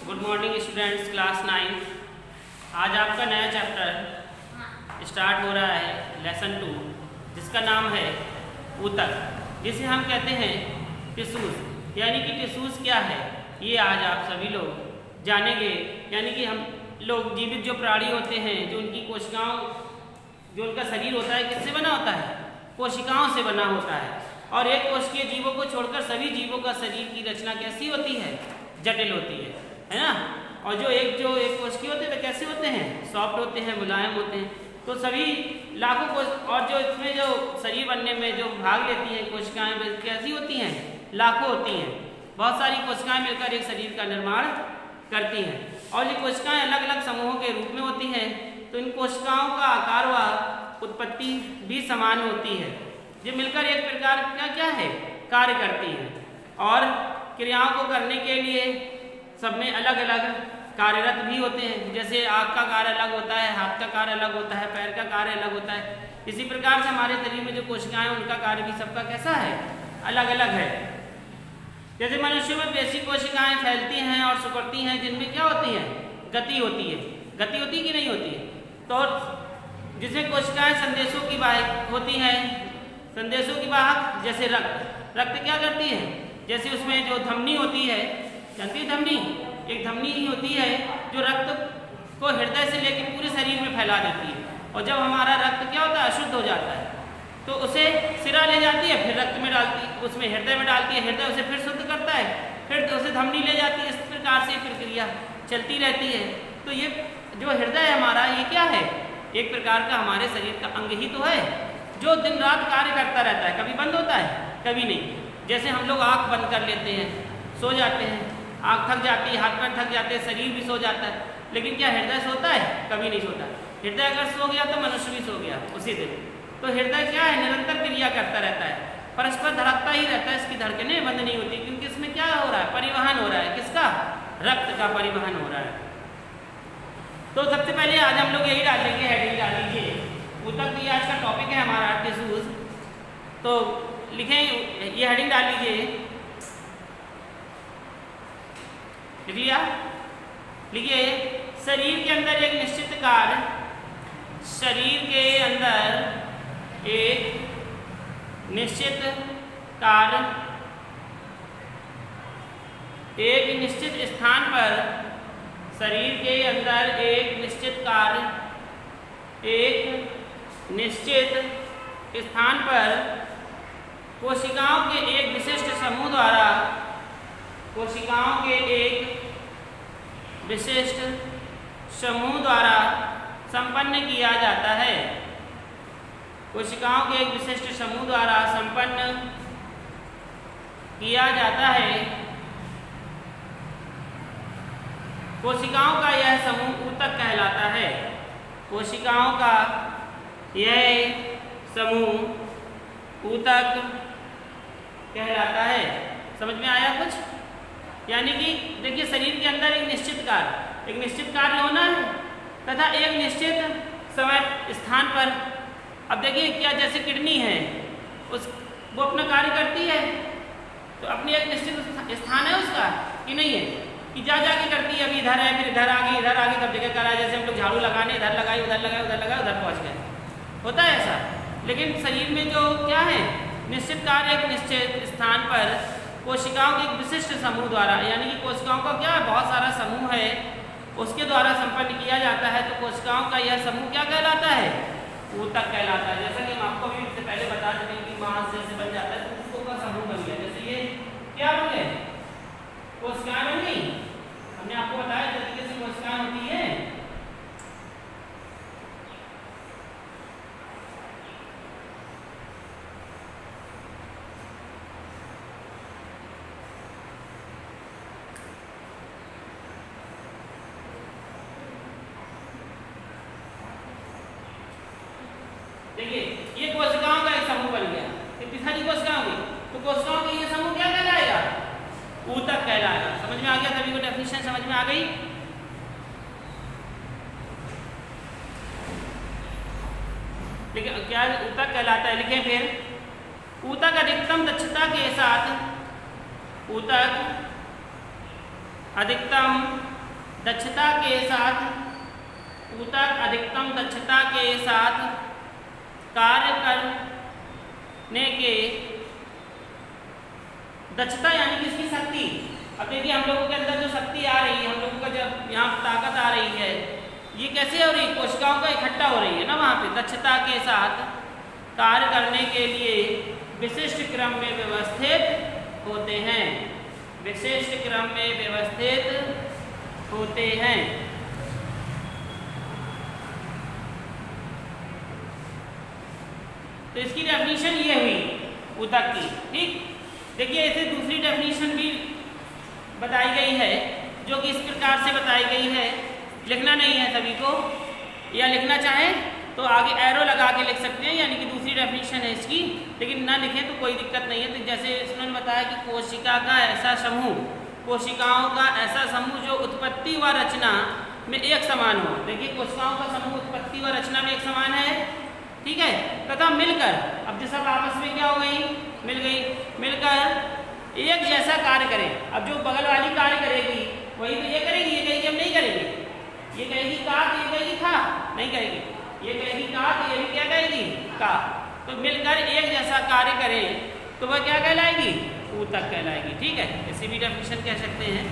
Good morning students, class 9। आज आपका नया चैप्टर स्टार्ट हो रहा है, लेसन 2, जिसका नाम है ऊतक, जिसे हम कहते हैं टिश्यूज़। यानी कि टिश्यूज़ क्या है ये आज आप सभी लोग जानेंगे। यानी कि हम लोग जीवित जो प्राणी होते हैं, जो उनकी कोशिकाओं, जो उनका शरीर होता है, किससे बना होता है? कोशिकाओं से बना होता है। और एक कोशिकीय जीवों को छोड़कर सभी जीवों का शरीर की रचना कैसी होती है? जटिल होती है ना। और जो एक कोशिकीय होते हैं वे कैसे होते हैं? सॉफ्ट होते हैं, मुलायम होते हैं। तो सभी लाखों कोश, और जो इसमें जो शरीर बनने में जो भाग लेती हैं कोशिकाएं, वे कैसी होती हैं? लाखों होती हैं। बहुत सारी कोशिकाएं मिलकर एक शरीर का निर्माण करती हैं। और ये कोशिकाएं अलग अलग समूहों के रूप में होती हैं। तो इन कोशिकाओं का आकार व उत्पत्ति भी समान होती है। ये मिलकर एक प्रकार का क्या है? कार्य करती हैं। और क्रियाओं को करने के लिए सब में अलग अलग कार्यरत भी होते हैं। जैसे आँख का कार्य अलग होता है, हाथ का कार्य अलग होता है, पैर का कार्य अलग होता है। इसी प्रकार से हमारे शरीर में जो कोशिकाएं हैं उनका कार्य भी सबका कैसा है? अलग अलग है। जैसे मनुष्यों में पेशी कोशिकाएं फैलती हैं और सिकुड़ती हैं, जिनमें क्या होती है? गति होती है। गति होती कि नहीं होती है? तो जिसमें कोशिकाएं संदेशों की वाहक होती हैं, संदेशों की वाहक, जैसे रक्त। रक्त क्या करती है? जैसे उसमें जो धमनी होती है, जानती है धमनी? एक धमनी ही होती है जो रक्त को हृदय से लेकर पूरे शरीर में फैला देती है। और जब हमारा रक्त क्या होता है? अशुद्ध हो जाता है, तो उसे सिरा ले जाती है, फिर रक्त में डालती, उसमें हृदय में डालती है, हृदय उसे फिर शुद्ध करता है, फिर उसे धमनी ले जाती है। इस प्रकार से प्रक्रिया चलती रहती है। तो ये जो हृदय है हमारा, ये क्या है? एक प्रकार का हमारे शरीर का अंग ही तो है, जो दिन रात कार्य करता रहता है। कभी बंद होता है? कभी नहीं। जैसे हम लोग आँख बंद कर लेते हैं, सो जाते हैं, आँख थक जाती है, हाथ पैर थक जाते हैं, शरीर भी सो जाता है, लेकिन क्या हृदय सोता है? कभी नहीं सोता। हृदय अगर सो गया तो मनुष्य भी सो गया उसी दिन। तो हृदय क्या है? निरंतर क्रिया करता रहता है, परस्पर धड़कता ही रहता है। इसकी धड़कनें बंद नहीं होती, क्योंकि इसमें क्या हो रहा है? परिवहन हो रहा है। किसका? रक्त का परिवहन हो रहा है। तो सबसे पहले आज हम लोग यही डालेंगे, हेडिंग डाल लीजिए ऊतक। ये आज का टॉपिक है हमारा, टिश्यूज। तो लिखें, ये हेडिंग डाल लीजिए, लिख लिया? लिखिए, शरीर के अंदर एक निश्चित कार्य, शरीर के अंदर एक निश्चित कार्य एक निश्चित स्थान पर, शरीर के अंदर एक निश्चित कार्य एक निश्चित स्थान पर कोशिकाओं के एक विशिष्ट समूह द्वारा, कोशिकाओं के एक विशिष्ट समूह द्वारा संपन्न किया जाता है। कोशिकाओं के एक विशिष्ट समूह द्वारा संपन्न किया जाता है। कोशिकाओं का यह समूह ऊतक कहलाता है। कोशिकाओं का यह समूह ऊतक कहलाता है। समझ में आया कुछ? यानी कि देखिए, शरीर के अंदर एक निश्चित कार्य होना है तथा एक निश्चित समय स्थान पर। अब देखिए क्या, जैसे किडनी है, वो अपना कार्य करती है, तो अपनी एक निश्चित स्थान है उसका कि नहीं है? कि जा के करती है। अभी इधर है, फिर इधर आ गई, सब जगह करा। जैसे हम लोग झाड़ू लगाने, इधर लगाए, उधर लगाए, उधर लगाए, उधर पहुँच गए, होता है ऐसा। लेकिन शरीर में जो क्या है? निश्चित कार्य एक निश्चित स्थान पर कोशिकाओं के एक विशिष्ट समूह द्वारा, यानी कि कोशिकाओं का क्या है? बहुत सारा समूह है, उसके द्वारा संपन्न किया जाता है। तो कोशिकाओं का यह समूह क्या कहलाता है? ऊतक कहलाता है। जैसा कि हम आपको भी इससे पहले बता चुके हैं कि मांस जैसे बन जाता है तो उसको का समूह बन गया। जैसे ये क्या बन गए? कोशिकाएं बन गई। हमने आपको बताया तरीके से कोशिकाएं होती है। देखिए, ये कोशिकाओं का एक समूह बन गया। कितनी सारी कोशिकाएं होगी? तो कोशिकाओं का ये समूह क्या कहलाएगा? ऊतक कहलाएगा। समझ में आ गया? सभी को डेफिनेशन समझ में आ गई? क्या ऊतक कहलाता है? लिखें फिर, ऊतक अधिकतम दक्षता के साथ, ऊतक अधिकतम दक्षता के साथ ऊतक अधिकतम दक्षता के साथ कार्य करने के दक्षता यानी कि इसकी शक्ति। अब देखिए हम लोगों के अंदर जो शक्ति आ रही है, हम लोगों का जब यहाँ ताकत आ रही है, ये कैसे हो रही है? कोशिकाओं का इकट्ठा हो रही है ना वहाँ पे। दक्षता के साथ कार्य करने के लिए विशिष्ट क्रम में व्यवस्थित होते हैं, विशिष्ट क्रम में व्यवस्थित होते हैं। तो इसकी डेफिनेशन ये हुई ऊतक की। ठीक, देखिए इसे दूसरी डेफिनेशन भी बताई गई है जो कि इस प्रकार से बताई गई है। लिखना नहीं है सभी को, या लिखना चाहे तो आगे एरो लगा के लिख सकते हैं, यानी कि दूसरी डेफिनेशन है इसकी, लेकिन ना लिखें तो कोई दिक्कत नहीं है। तो जैसे उन्होंने बताया कि कोशिका का ऐसा समूह, कोशिकाओं का ऐसा समूह जो उत्पत्ति व रचना में एक समान हो। देखिए कोशिकाओं का समूह उत्पत्ति व रचना में एक समान है, ठीक है, तथा मिलकर, अब जो सब आपस में क्या हो गई? मिल गई, मिलकर एक जैसा कार्य करें। अब जो बगल वाली कार्य करेगी वही तो ये करेगी, ये कहेगी हम नहीं करेंगे, ये कहेगी का तो ये कहेगी खा, नहीं करेगी, ये कहेगी का तो ये भी क्या कहेगी का। तो मिलकर एक जैसा कार्य करें तो वह क्या कहलाएगी? ऊतक कहलाएगी। ठीक है, इसे भी डेफिनेशन कह सकते हैं।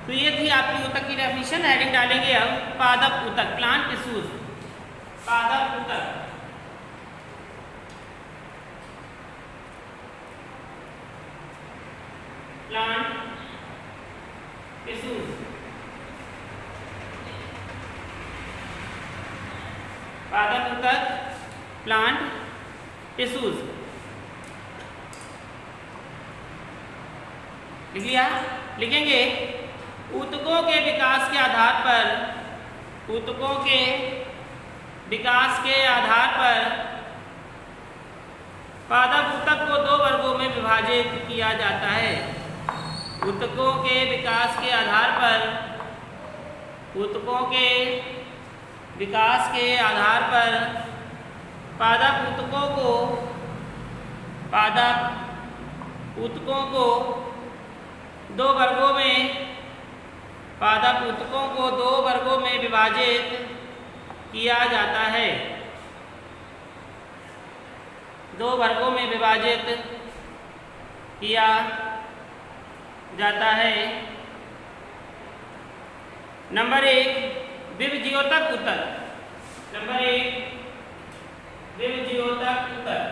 तो ये थी आपकी ऊतक की डेफिनेशन। हेडिंग डालेंगे अब पादप ऊतक, प्लांट टिश्यूज। पादप ऊतक, प्लांट टिश्यूज। पादप ऊतक, प्लांट टिश्यूज। लिख लिया? लिखेंगे ऊतकों के विकास के आधार पर, ऊतकों के विकास के आधार पर पादप ऊतक को दो वर्गों में विभाजित किया जाता है। ऊतकों के विकास के आधार पर, ऊतकों के विकास के आधार पर पादप ऊतकों को, पादप ऊतकों को दो वर्गों में, पादप ऊतकों को दो वर्गों में विभाजित किया जाता है। दो वर्गों में विभाजित किया जाता है। नंबर 1 विभज्योतक ऊतक। नंबर 1 विभज्योतक ऊतक।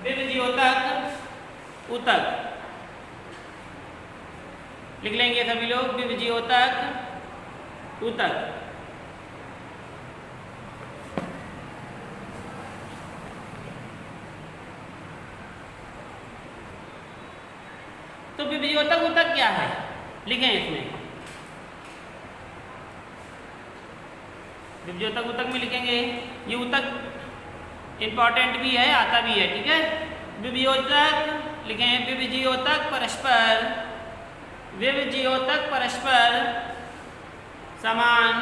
विभज्योतक ऊतक लिख लेंगे सभी लोग। विभज्योतक ऊतक। तो विभज्योतक ऊतक क्या है? लिखें इसमें। विभज्योतक ऊतक में लिखेंगे, ये ऊतक इंपॉर्टेंट भी है, आता भी है, ठीक है। विभज्योतक लिखें, विभज्योतक परस्पर, विभज्योतक परस्पर समान,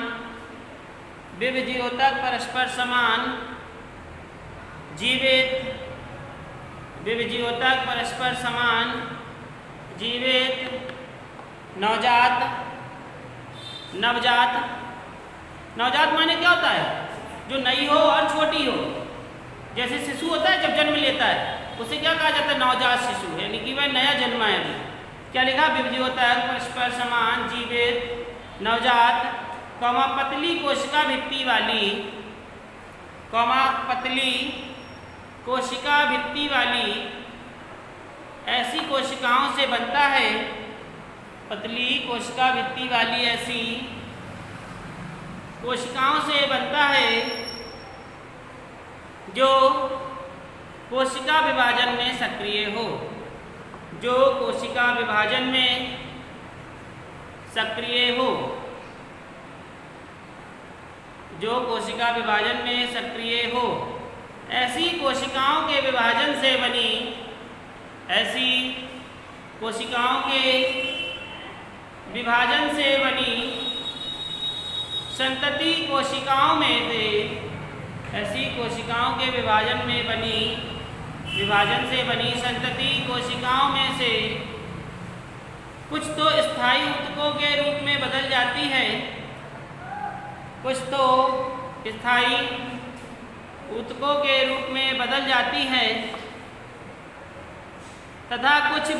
विभज्योतक परस्पर समान जीवित, विभज्योतक परस्पर समान जीवित नवजात। नवजात, नवजात माने क्या होता है? जो नई हो और छोटी हो। जैसे शिशु होता है जब जन्म लेता है, उसे क्या कहा जाता है? नवजात शिशु, यानी कि वह नया जन्मा है अभी। क्या लिखा? विभज्योतक परस्पर समान जीवित नवजात, कौमा पतली कोशिका भित्ति वाली, कौमा पतली कोशिका भित्ति वाली ऐसी कोशिकाओं से बनता है। पतली कोशिका भित्ति वाली ऐसी कोशिकाओं से बनता है जो कोशिका विभाजन में सक्रिय हो, जो कोशिका विभाजन में सक्रिय हो, जो कोशिका विभाजन में सक्रिय हो। ऐसी कोशिकाओं के विभाजन से बनी, ऐसी कोशिकाओं के विभाजन से बनी संतति कोशिकाओं में से, ऐसी कोशिकाओं के विभाजन से बनी संतति कोशिकाओं में से कुछ तो स्थायी ऊतकों के रूप में बदल जाती है, कुछ तो स्थायी ऊतकों के रूप में बदल जाती है तथा कुछ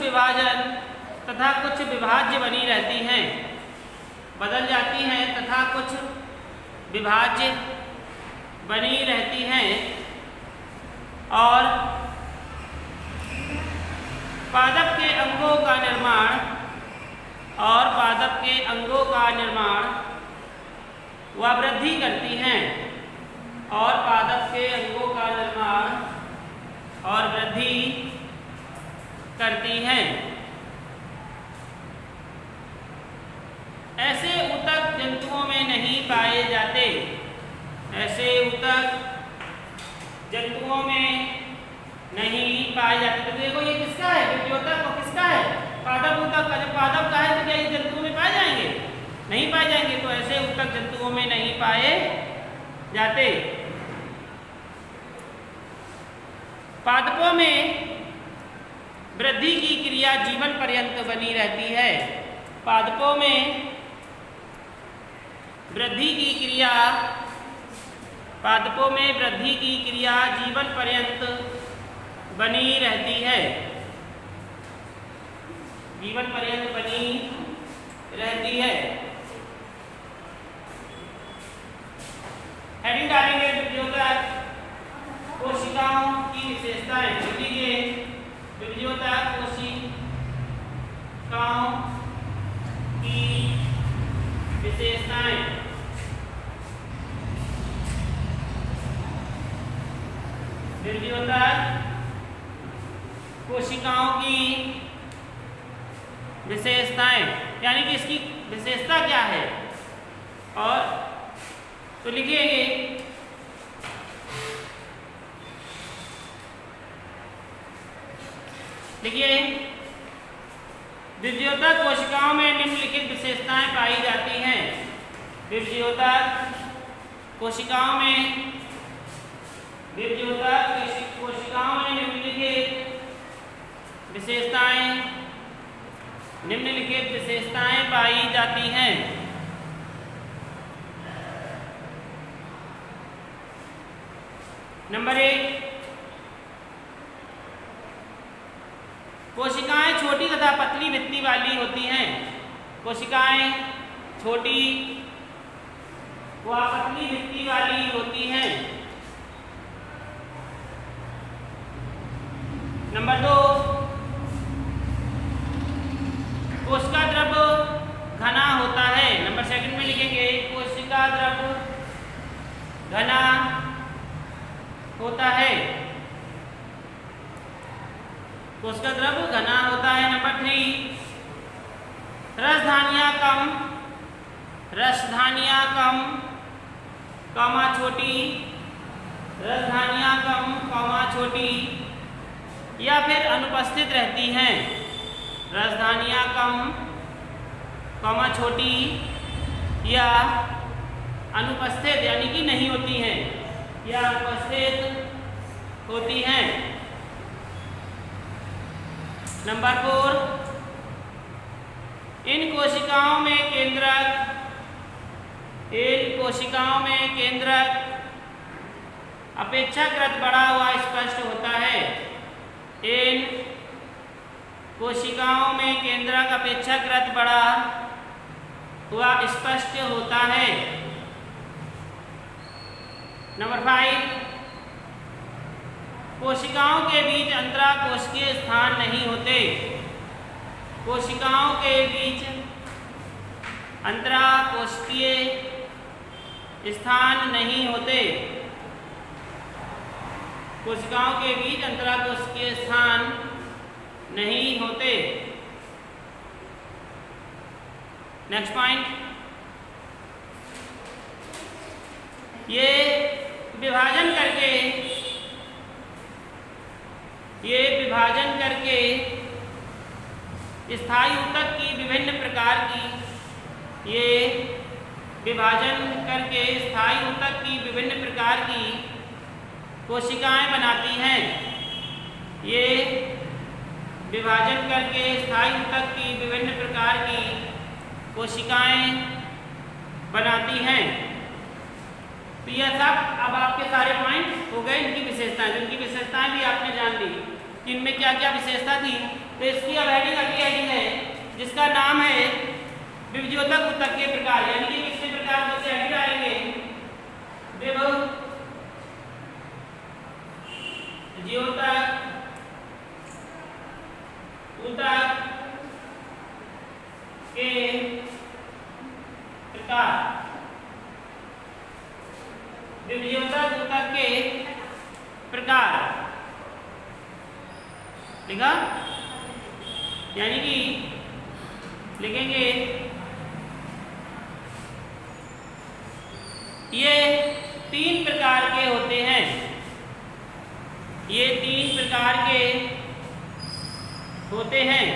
विभाज्य बनी रहती हैं, बदल जाती हैं तथा कुछ विभाज्य बनी रहती हैं और पादप के अंगों का निर्माण व वृद्धि करती हैं और पादप के अंगों का निर्माण और वृद्धि करती हैं। ऐसे ऊतक जंतुओं में नहीं पाए जाते, ऐसे ऊतक जंतुओं में नहीं पाए जाते। तो देखो ये किसका है, विभियोतक और किसका है, पादप ऊतक का। जब पादप का है तो क्या ये जंतुओं में पाए जाएंगे? नहीं पाए जाएंगे। तो ऐसे ऊतक जंतुओं में नहीं पाए जाते। पादपों में वृद्धि की क्रिया जीवन पर्यंत बनी रहती है। पादपों में वृद्धि की क्रिया जीवन पर्यंत बनी रहती है, जीवन पर्यंत बनी रहती है। हेडिंग डालेंगे विभियोतक कोशिकाओं की विशेषताएं। लिख लीजिए विभियोतक कोशिकाओं की विशेषताएं। विभियोतक कोशिकाओं की विशेषताएं यानी कि इसकी विशेषता क्या है। और तो लिखिए विभियोतक कोशिकाओं में निम्नलिखित विशेषताएं पाई जाती हैं। विभियोतक कोशिकाओं में निम्नलिखित विशेषताएं पाई जाती हैं। नंबर 1, कोशिकाएं छोटी तथा पतली भित्ति वाली होती हैं। कोशिकाएं छोटी व पतली भित्ति वाली होती हैं। नंबर 2, कोशिका द्रव घना होता है। नंबर 2 में लिखेंगे कोशिका द्रव घना होता है। कोशिका द्रव घना होता है। नंबर 3, रसधानियां कम कॉमा छोटी, रसधानियां कम कॉमा छोटी या फिर अनुपस्थित रहती हैं। रसधानियां कम कॉमा छोटी या अनुपस्थित यानी कि नहीं होती हैं या अनुपस्थित होती हैं। नंबर 4, इन कोशिकाओं में केंद्रक अपेक्षाकृत बड़ा हुआ स्पष्ट होता है। इन कोशिकाओं में केंद्रक अपेक्षाकृत बड़ा हुआ स्पष्ट होता है। नंबर 5, कोशिकाओं के बीच अंतराकोशिकीय स्थान नहीं होते। कोशिकाओं के बीच अंतराकोशिकीय स्थान नहीं होते। कोशिकाओं के बीच अंतराकोशिकीय स्थान नहीं होते। नेक्स्ट पॉइंट, ये विभाजन करके स्थायी ऊतक की विभिन्न प्रकार की ये विभाजन करके स्थायी ऊतक की विभिन्न प्रकार की कोशिकाएं बनाती हैं। ये विभाजन करके स्थायी ऊतक की विभिन्न प्रकार की कोशिकाएं बनाती हैं। तो यह सब अब आपके सारे पॉइंट हो गए इनकी विशेषताएं। जिनकी विशेषताएं भी आपने जान ली कि इनमें क्या क्या विशेषता थी। तो इसकी अब हेडिंग अगली हेडिंग है जिसका नाम है विभज्योतक ऊतक के प्रकार, यानी कि कितने प्रकार से हेडिंग आएंगे विभज्योतक ऊतक के प्रकार, विभज्योतक ऊतक के प्रकार लिखा, यानी कि लिखेंगे ये 3 प्रकार के होते हैं। ये 3 प्रकार के होते हैं।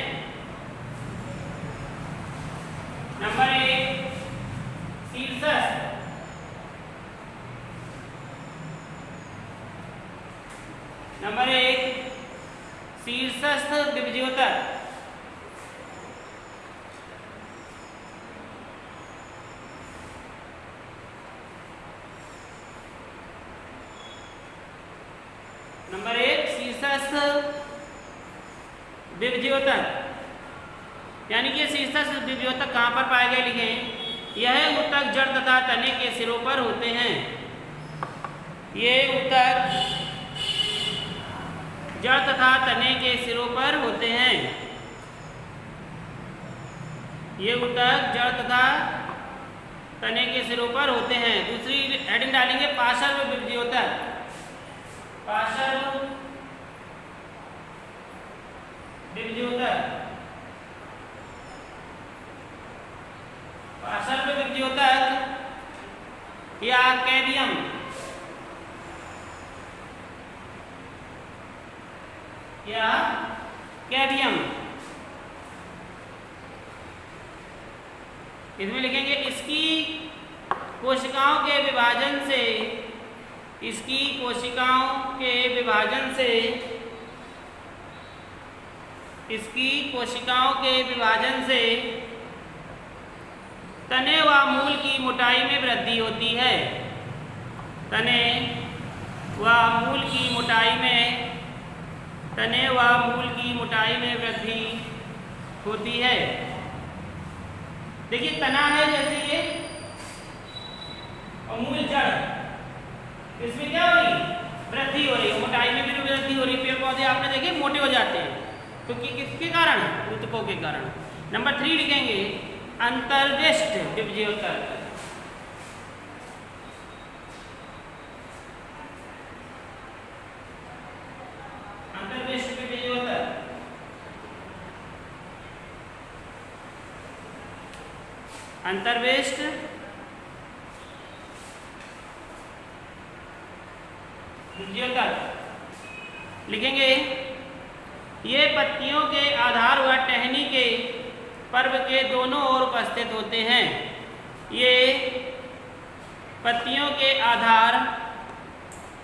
नंबर 1 शीर्षस्थ, नंबर 1 शीर्षस्थ विभज्योतक। नंबर 1 शीर्षस्थ विभज्योतक, यानी कि शीर्षस्थ विभज्योतक कहाँ पर पाए गए लिखें। यह ऊतक जड़ तथा तने के सिरों पर होते हैं। ये ऊतक जड़ तथा तने के सिरों पर होते हैं। ये ऊतक जड़ तथा तने के सिरों पर होते हैं। दूसरी हेडिंग डालेंगे पार्श्व विभज्योतक। पार्श्व विभज्योतक, पार्श्व विभज्योतक या कैवियम, या कैवियम, इसमें लिखेंगे इसकी कोशिकाओं के विभाजन से, इसकी कोशिकाओं के विभाजन से, इसकी कोशिकाओं के विभाजन से तने व मूल की मोटाई में वृद्धि होती है। तने व मूल की मोटाई में, तने व मूल की मोटाई में वृद्धि होती है। देखिए तना है जैसे ये और मूल जड़, इसमें क्या हो रही वृद्धि हो रही है, मोटाई में भी वृद्धि हो रही है। पेड़ पौधे आपने देखे मोटे हो जाते हैं तो किसके कारण, ऊतकों के कारण। नंबर 3 लिखेंगे अंतर्विष्ट विभज्योतक। अंतर्विष्ट विभज्योतक, अंतर्विष्ट विभज्योतक लिखेंगे ये पत्तियों के आधार व टहनी के पर्व के दोनों ओर उपस्थित होते हैं। ये पत्तियों के आधार,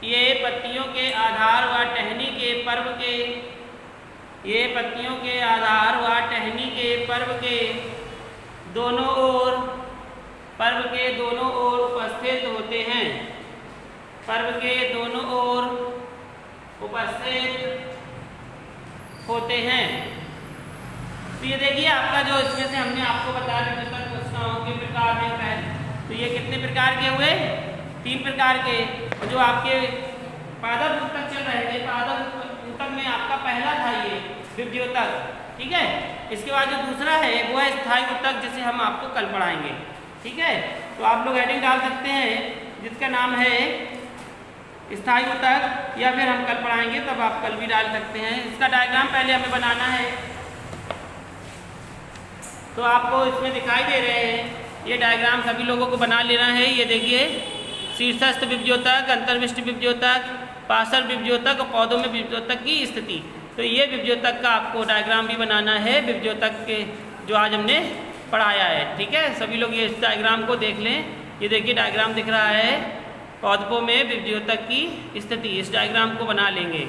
ये पत्तियों के आधार व टहनी के पर्व के, ये पत्तियों के आधार व टहनी के पर्व के दोनों ओर, पर्व के दोनों ओर उपस्थित होते हैं। पर्व के दोनों ओर उपस्थित होते हैं। तो ये देखिए आपका जो इसमें से हमने आपको बताया विभज्योतक कोशिकाओं के प्रकार में पहले, तो ये कितने प्रकार के हुए 3 प्रकार के। और जो आपके पादप ऊतक चल रहे थे, पादप ऊतक में आपका पहला था ये विभज्योतक, ठीक है। इसके बाद जो दूसरा है वो है स्थायी ऊतक, जिसे हम आपको कल पढ़ाएंगे, ठीक है। तो आप लोग हेडिंग डाल सकते हैं जिसका नाम है स्थायी ऊतक, या फिर हम कल पढ़ाएंगे तब आप कल भी डाल सकते हैं। इसका डायग्राम पहले हमें बनाना है, तो आपको इसमें दिखाई दे रहे हैं ये डायग्राम, सभी लोगों को बना लेना है। ये देखिए शीर्षस्थ विभज्योतक, अंतर्विष्ट विभज्योतक, पार्श्व विभज्योतक और पौधों में विभज्योतक की स्थिति। तो ये विभज्योतक का आपको डायग्राम भी बनाना है, विभज्योतक के जो आज हमने पढ़ाया है। ठीक है, सभी लोग ये इस डायग्राम को देख लें। ये देखिए डायग्राम दिख रहा है, पौधों में विभज्योतक की स्थिति, इस डायग्राम को बना लेंगे।